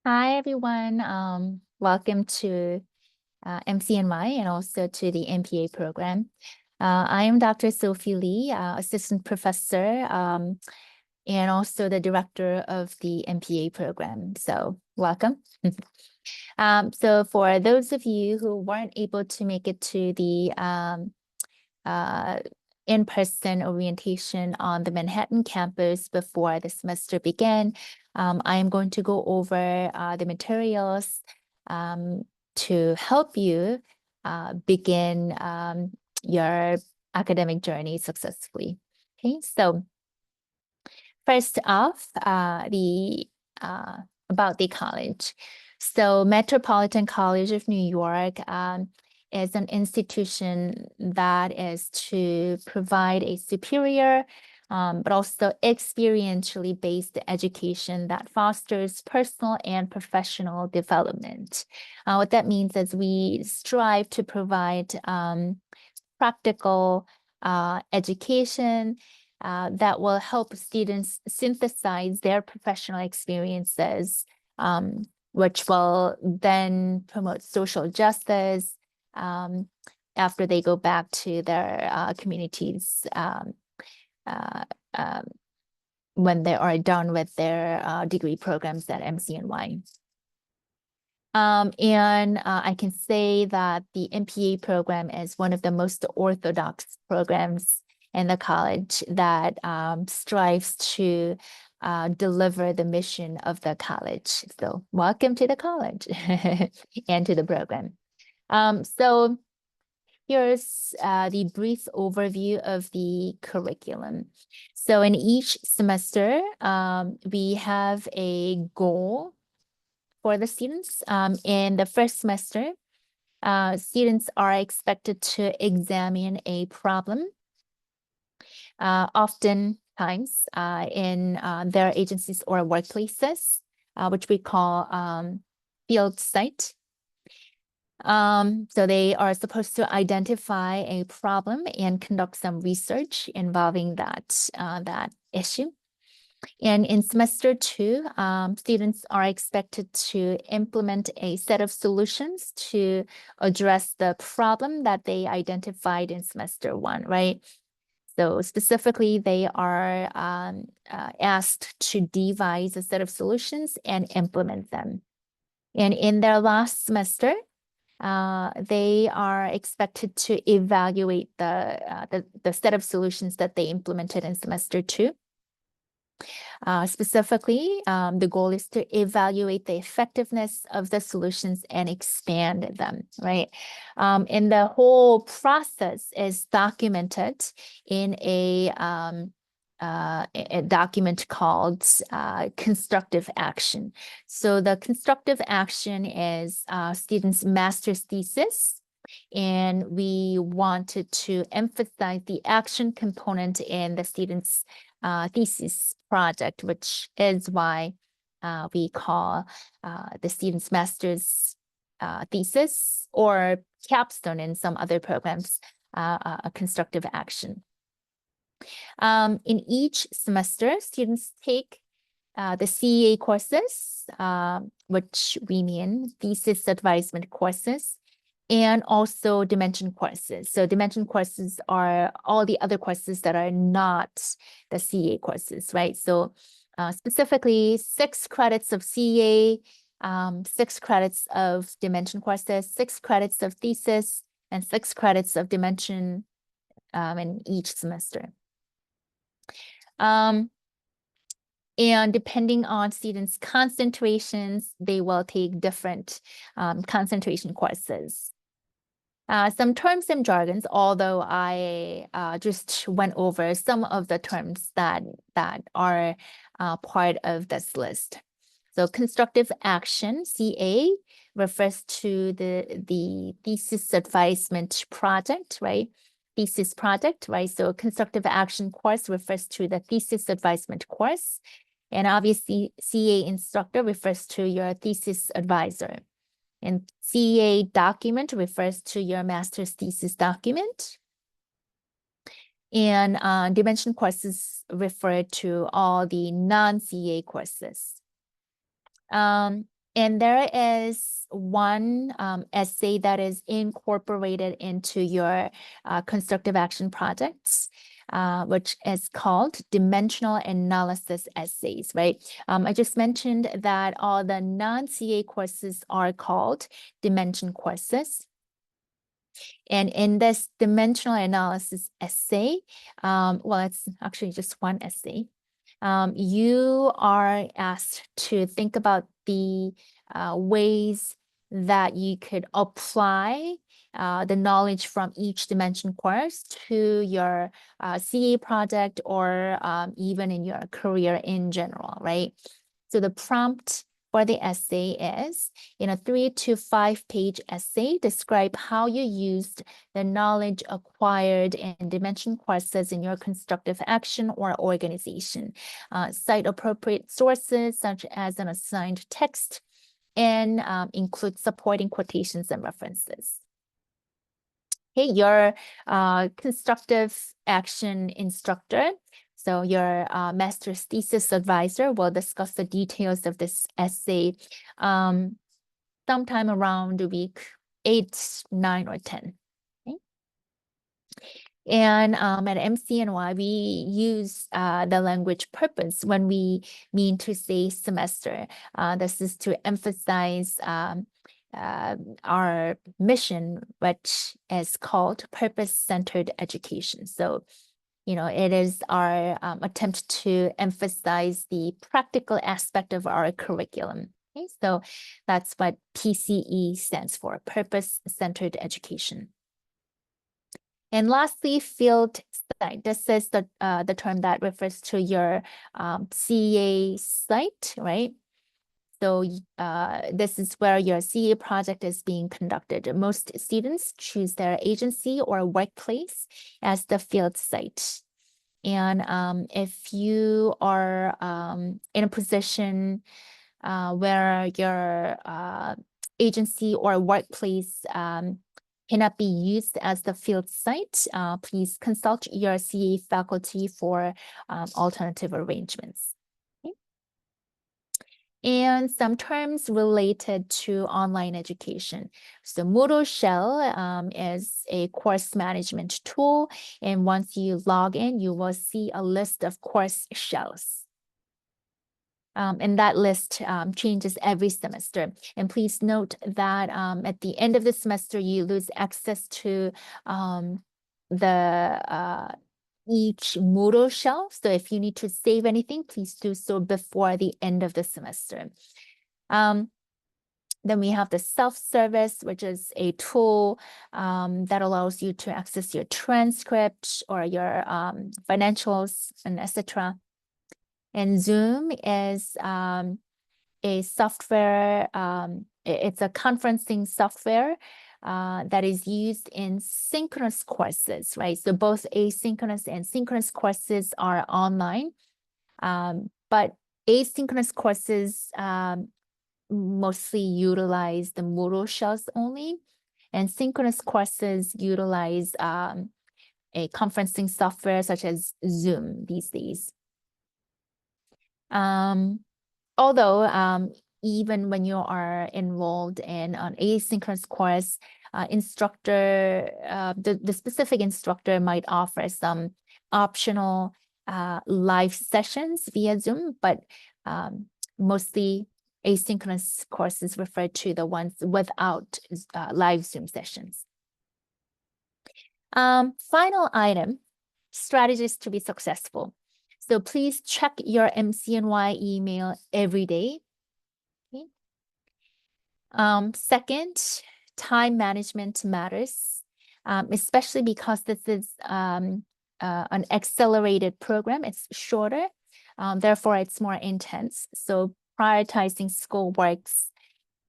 Hi, everyone. Welcome to MCNY and also to the MPA program. I am Dr. Sophie Lee, Assistant Professor, and also the Director of the MPA program. So welcome. So for those of you who weren't able to make it to the uh, in-person orientation on the Manhattan campus before the semester began, I am going to go over the materials to help you begin your academic journey successfully. Okay, so first off, about the college. So Metropolitan College of New York is an institution that is to provide a superior, but also experientially based education that fosters personal and professional development. What that means is we strive to provide practical education that will help students synthesize their professional experiences, which will then promote social justice after they go back to their communities uh, um, when they are done with their degree programs at MCNY. And I can say that the MPA program is one of the most orthodox programs in the college that strives to deliver the mission of the college. So welcome to the college and to the program. So here's the brief overview of the curriculum. So in each semester, we have a goal for the students. In the first semester, students are expected to examine a problem, oftentimes in their agencies or workplaces, which we call field site. So they are supposed to identify a problem and conduct some research involving that issue. And in semester 2, students are expected to implement a set of solutions to address the problem that they identified in semester 1, right? So specifically, they are asked to devise a set of solutions and implement them. And in their last semester, they are expected to evaluate the set of solutions that they implemented in semester 2. Specifically, the goal is to evaluate the effectiveness of the solutions and expand them, right? And the whole process is documented in a document called constructive action. So the constructive action is students' master's thesis. And we wanted to emphasize the action component in the students' thesis project, which is why we call the student's master's thesis or capstone in some other programs a constructive action. In each semester, students take the CEA courses, which we mean thesis advisement courses, and also dimension courses. So dimension courses are all the other courses that are not the CEA courses, right? So specifically 6 credits of CEA, 6 credits of dimension courses, 6 credits of thesis, and 6 credits of dimension in each semester. And depending on students' concentrations, they will take different concentration courses. Some terms and jargons, although I just went over some of the terms that are part of this list. So constructive action, CA, refers to the thesis advisement project, right? Thesis project, right? So constructive action course refers to the thesis advisement course. And obviously, CA instructor refers to your thesis advisor. And CA document refers to your master's thesis document. And dimension courses refer to all the non-CA courses. And there is one essay that is incorporated into your constructive action projects, which is called dimensional analysis essays, right? I just mentioned that all the non-CA courses are called dimension courses. And in this dimensional analysis essay, well, it's actually just one essay. You are asked to think about the ways that you could apply the knowledge from each dimension course to your CA project or even in your career in general, right? So the prompt for the essay is, in a 3 to 5 page essay, describe how you used the knowledge acquired in dimension courses in your constructive action or organization. Cite appropriate sources such as an assigned text and include supporting quotations and references. Okay, your constructive action instructor, so your master's thesis advisor, will discuss the details of this essay sometime around week 8, 9, or 10. Okay? And at MCNY, we use the language purpose when we mean to say semester. This is to emphasize our mission, which is called purpose-centered education. So, it is our attempt to emphasize the practical aspect of our curriculum. Okay, so that's what PCE stands for, purpose-centered education. And lastly, field site. This is the term that refers to your CA site, right? So this is where your CA project is being conducted. Most students choose their agency or workplace as the field site. And if you are in a position where your agency or workplace cannot be used as the field site, please consult your CA faculty for alternative arrangements. And some terms related to online education. So Moodle Shell is a course management tool. And once you log in, you will see a list of course shells. And that list changes every semester. And please note that at the end of the semester, you lose access to each Moodle shell. So if you need to save anything, please do so before the end of the semester. Then we have the self-service, which is a tool that allows you to access your transcript or your financials and etc. And Zoom is a software, it's a conferencing software that is used in synchronous courses, right? So both asynchronous and synchronous courses are online, but asynchronous courses mostly utilize the Moodle shells only, and synchronous courses utilize a conferencing software such as Zoom these days. Although even when you are enrolled in an asynchronous course, the specific instructor might offer some optional live sessions via Zoom, but mostly asynchronous courses refer to the ones without live Zoom sessions. Final item, strategies to be successful. So please check your MCNY email every day. Okay. Second, time management matters, especially because this is an accelerated program. It's shorter, therefore it's more intense. So prioritizing schoolwork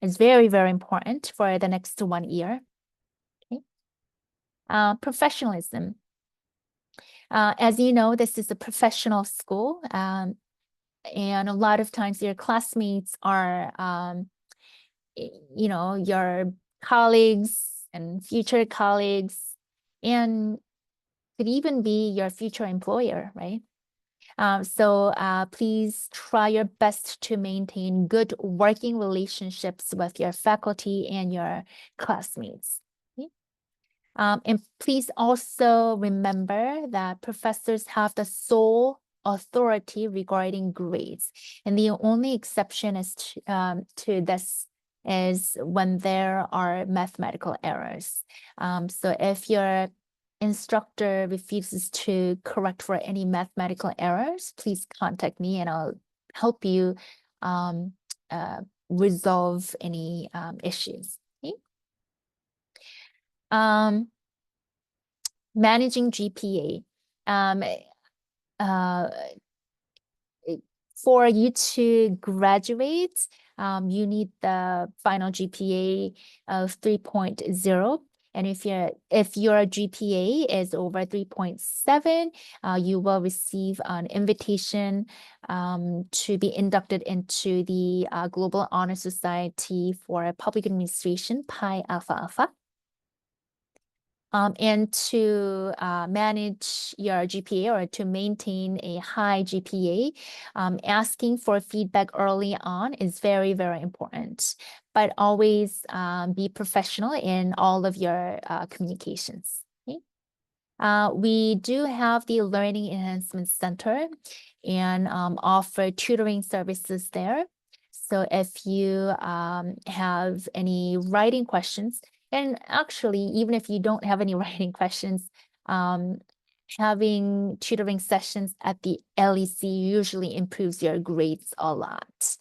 is very, very important for the next 1 year. Okay. Professionalism. As you know, this is a professional school, and a lot of times your classmates are, your colleagues and future colleagues, and could even be your future employer, right? So please try your best to maintain good working relationships with your faculty and your classmates. Okay? And please also remember that professors have the sole authority regarding grades. And the only exception is to this is when there are mathematical errors. So if your instructor refuses to correct for any mathematical errors, please contact me and I'll help you resolve any issues. Okay? Managing GPA. For you to graduate, you need the final GPA of 3.0. And if your GPA is over 3.7, you will receive an invitation to be inducted into the Global Honor Society for Public Administration, Pi Alpha Alpha. And to manage your GPA or to maintain a high GPA, asking for feedback early on is very, very important. But always be professional in all of your communications. Okay? We do have the Learning Enhancement Center and offer tutoring services there. So if you have any writing questions, and actually, even if you don't have any writing questions, having tutoring sessions at the LEC usually improves your grades a lot.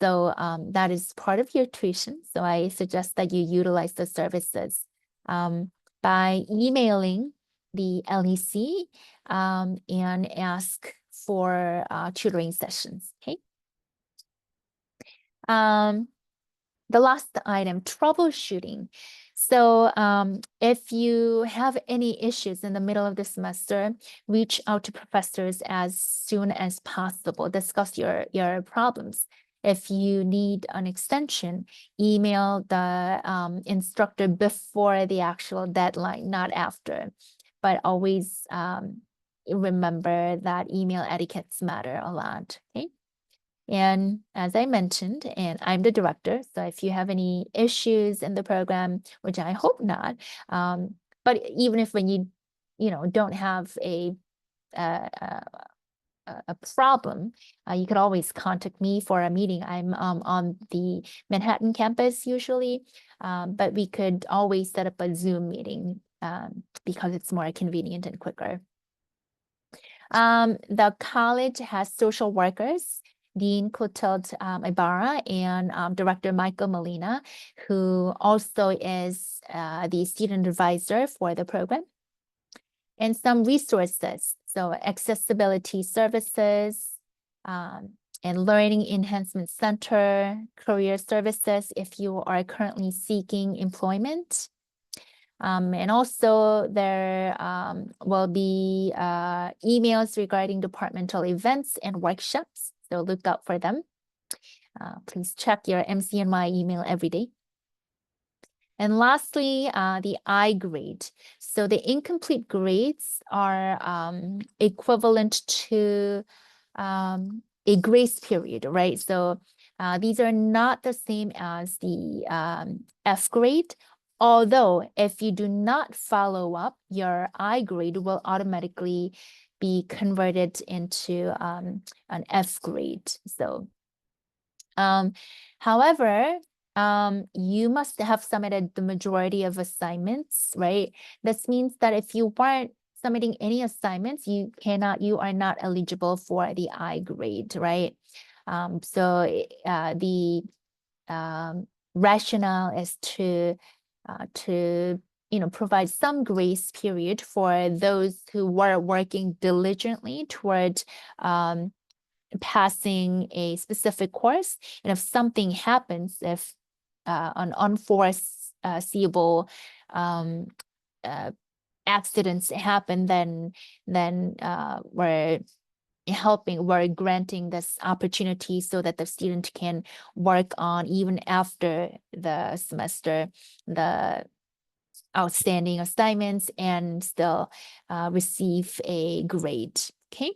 So that is part of your tuition. So I suggest that you utilize the services by emailing the LEC and ask for tutoring sessions, okay? The last item, troubleshooting. So if you have any issues in the middle of the semester, reach out to professors as soon as possible. Discuss your problems. If you need an extension, email the instructor before the actual deadline, not after. But always remember that email etiquettes matter a lot, okay? And as I mentioned, and I'm the director, so if you have any issues in the program, which I hope not, but even if when you don't have a problem, you could always contact me for a meeting. I'm on the Manhattan campus usually, but we could always set up a Zoom meeting because it's more convenient and quicker. The college has social workers, Dean Clotilde Ibarra and Director Michael Molina, who also is the student advisor for the program. And some resources, so accessibility services, and Learning Enhancement Center, career services if you are currently seeking employment. And also there will be emails regarding departmental events and workshops. So look out for them. Please check your MCNY email every day. And lastly, the I grade. So the incomplete grades are equivalent to a grace period, right? So these are not the same as the F grade. Although if you do not follow up, your I grade will automatically be converted into an F grade. So, however, you must have submitted the majority of assignments, right? This means that if you weren't submitting any assignments, you are not eligible for the I grade, right? So the rationale is to provide some grace period for those who were working diligently toward passing a specific course. And if something happens, if an unforeseeable accidents happen, then we're granting this opportunity so that the student can work on, even after the semester, the outstanding assignments and still receive a grade, okay?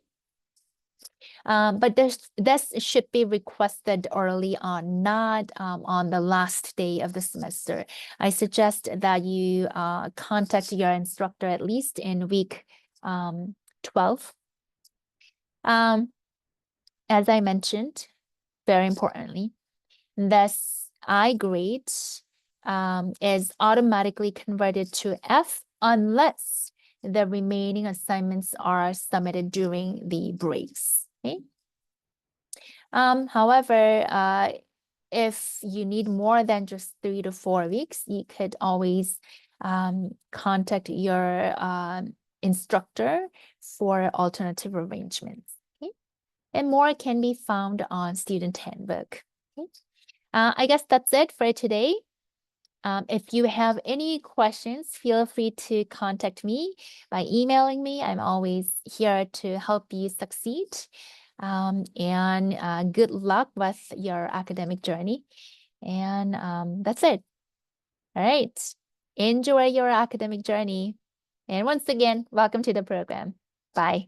But this should be requested early on, not on the last day of the semester. I suggest that you contact your instructor at least in week 12. As I mentioned, very importantly, this I grade is automatically converted to F unless the remaining assignments are submitted during the breaks. Okay. However, if you need more than just 3 to 4 weeks, you could always contact your instructor for alternative arrangements. Okay? And more can be found on Student Handbook. Okay? I guess that's it for today. If you have any questions, feel free to contact me by emailing me. I'm always here to help you succeed. And good luck with your academic journey. And that's it. All right. Enjoy your academic journey. And once again, welcome to the program. Bye.